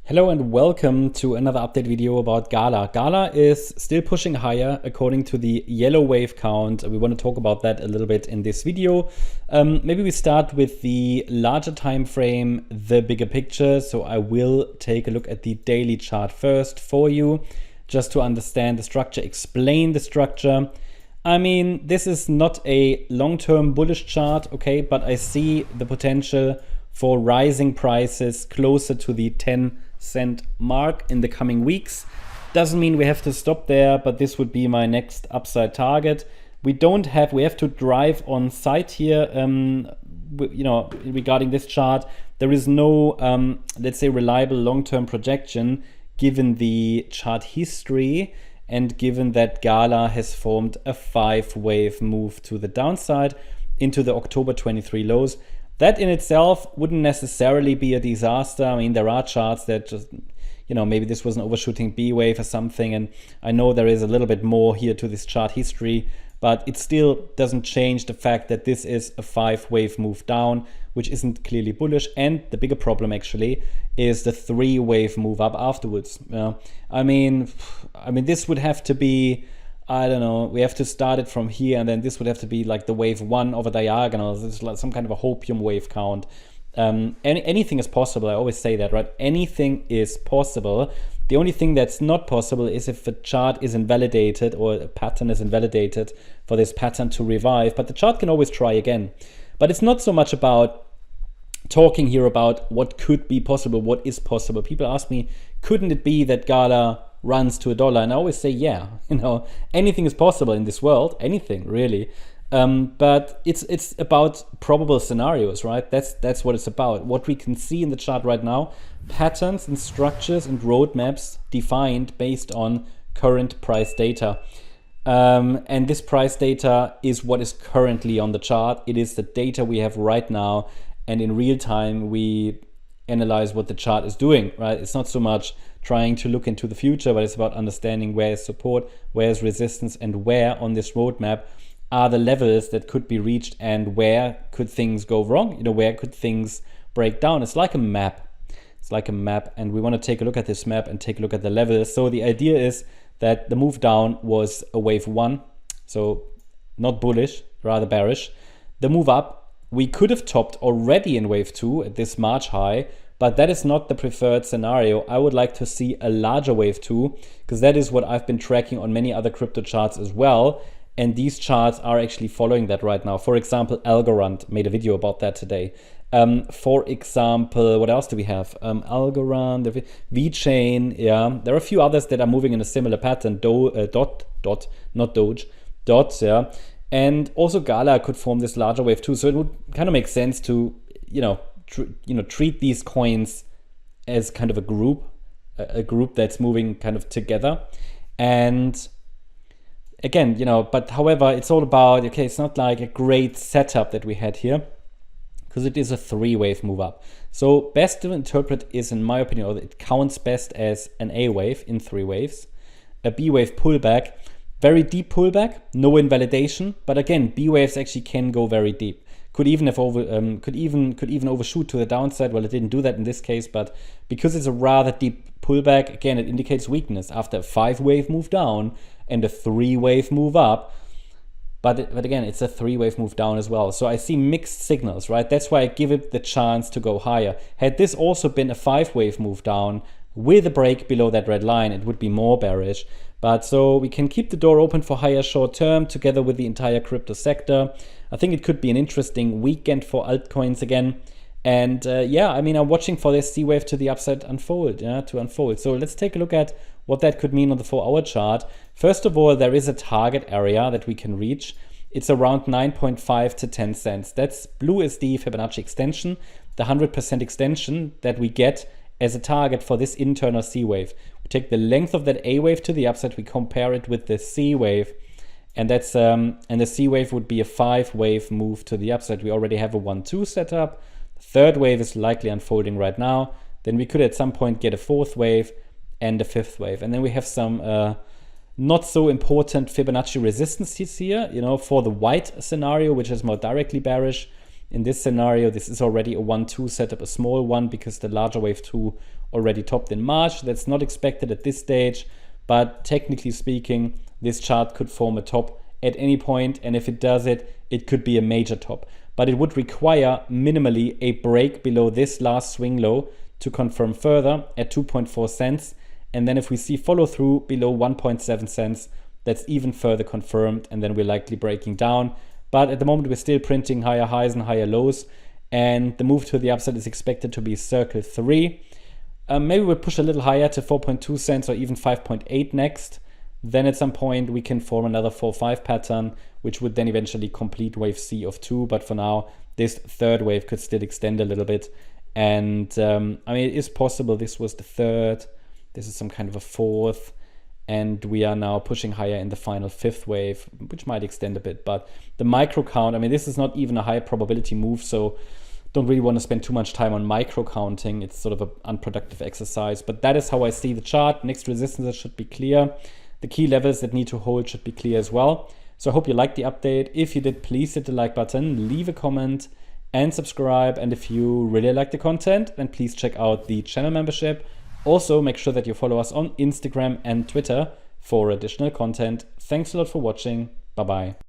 Hello and welcome to another update video about Gala. Gala is still pushing higher according to the yellow wave count. We want to talk about that a little bit in this video. Maybe we start with the larger time frame, the bigger picture. So I will take a look at the daily chart first for you, just to understand the structure, explain the structure. I mean, this is not a long-term bullish chart, okay, but I see the potential for rising prices closer to the 10-cent mark in the coming weeks. Doesn't mean we have to stop there, but this would be my next upside target. We have to drive on site here, regarding this chart. There is no, let's say, reliable long-term projection given the chart history and given that Gala has formed a 5-wave move to the downside into the October 23 lows. That in itself wouldn't necessarily be a disaster. I mean, there are charts that just, maybe this was an overshooting B wave or something. And I know there is a little bit more here to this chart history, but it still doesn't change the fact that this is a 5-wave move down, which isn't clearly bullish. And the bigger problem actually is the 3-wave move up afterwards. I mean, this would have to be, I don't know, we have to start it from here, and then this would have to be like the wave 1 over diagonal. This is like some kind of a hopium wave count. Anything is possible. I always say that, right? Anything is possible. The only thing that's not possible is if a chart is invalidated or a pattern is invalidated for this pattern to revive. But the chart can always try again. But it's not so much about talking here about what could be possible, what is possible. People ask me, couldn't it be that Gala runs to $1? And I always say, yeah, anything is possible in this world, anything really. But it's about probable scenarios, right? That's what it's about. What we can see in the chart right now, patterns and structures and roadmaps defined based on current price data. And this price data is what is currently on the chart. It is the data we have right now. And in real time, we analyze what the chart is doing, right? It's not so much trying to look into the future, but it's about understanding where is support, where is resistance, and where on this roadmap are the levels that could be reached and where could things go wrong, where could things break down. It's like a map. It's like a map, and we want to take a look at this map and take a look at the levels. So the idea is that the move down was a wave 1, so not bullish, rather bearish. The move up, we could have topped already in wave 2 at this March high, but that is not the preferred scenario. I would like to see a larger wave 2, because that is what I've been tracking on many other crypto charts as well. And these charts are actually following that right now. For example, Algorand made a video about that today. For example, what else do we have? Algorand, VeChain, yeah. There are a few others that are moving in a similar pattern. Dot, not Doge, Dots, yeah. And also Gala could form this larger wave too. So it would kind of make sense to, treat these coins as kind of a group that's moving kind of together. And again, but however, it's all about, okay, it's not like a great setup that we had here, because it is a 3-wave move up. So best to interpret is, in my opinion, or it counts best as an A wave in 3 waves, a B wave pullback, very deep pullback, no invalidation, but again, B waves actually can go very deep. Could even overshoot to the downside. Well, it didn't do that in this case, but because it's a rather deep pullback, again, it indicates weakness after a 5-wave move down and a 3-wave move up. But again, it's a 3-wave move down as well. So I see mixed signals, right? That's why I give it the chance to go higher. Had this also been a 5-wave move down with a break below that red line, it would be more bearish. But so we can keep the door open for higher short term together with the entire crypto sector. I think it could be an interesting weekend for altcoins again. And I'm watching for this C wave to the upside to unfold. So let's take a look at what that could mean on the 4-hour chart. First of all, there is a target area that we can reach. It's around 9.5 to 10 cents. That's blue is the Fibonacci extension, the 100% extension that we get as a target for this internal C wave. We take the length of that A wave to the upside, we compare it with the C wave, and that's and the C wave would be a 5-wave move to the upside. We already have a 1-2 setup. The 3rd wave is likely unfolding right now. Then we could at some point get a 4th wave and a 5th wave. And then we have some not so important Fibonacci resistances here, for the white scenario, which is more directly bearish. In this scenario, this is already a 1-2 setup, a small one, because the larger wave 2 already topped in March. That's not expected at this stage, but technically speaking, this chart could form a top at any point, and if it does it, it could be a major top. But it would require minimally a break below this last swing low to confirm further at 2.4 cents. And then if we see follow through below 1.7 cents, that's even further confirmed, and then we're likely breaking down. But at the moment, we're still printing higher highs and higher lows, and the move to the upside is expected to be circle 3. Maybe we'll push a little higher to 4.2 cents or even 5.8 next. Then at some point we can form another 4-5 pattern, which would then eventually complete wave C of 2. But for now, this third wave could still extend a little bit. And I mean, it is possible this was the third. This is some kind of a fourth. And we are now pushing higher in the final fifth wave, which might extend a bit. But the micro count, I mean, this is not even a high probability move. So don't really want to spend too much time on micro counting. It's sort of an unproductive exercise. But that is how I see the chart. Next resistance should be clear. The key levels that need to hold should be clear as well. So I hope you liked the update. If you did, please hit the like button, leave a comment and subscribe. And if you really like the content, then please check out the channel membership. Also, make sure that you follow us on Instagram and Twitter for additional content. Thanks a lot for watching. Bye-bye.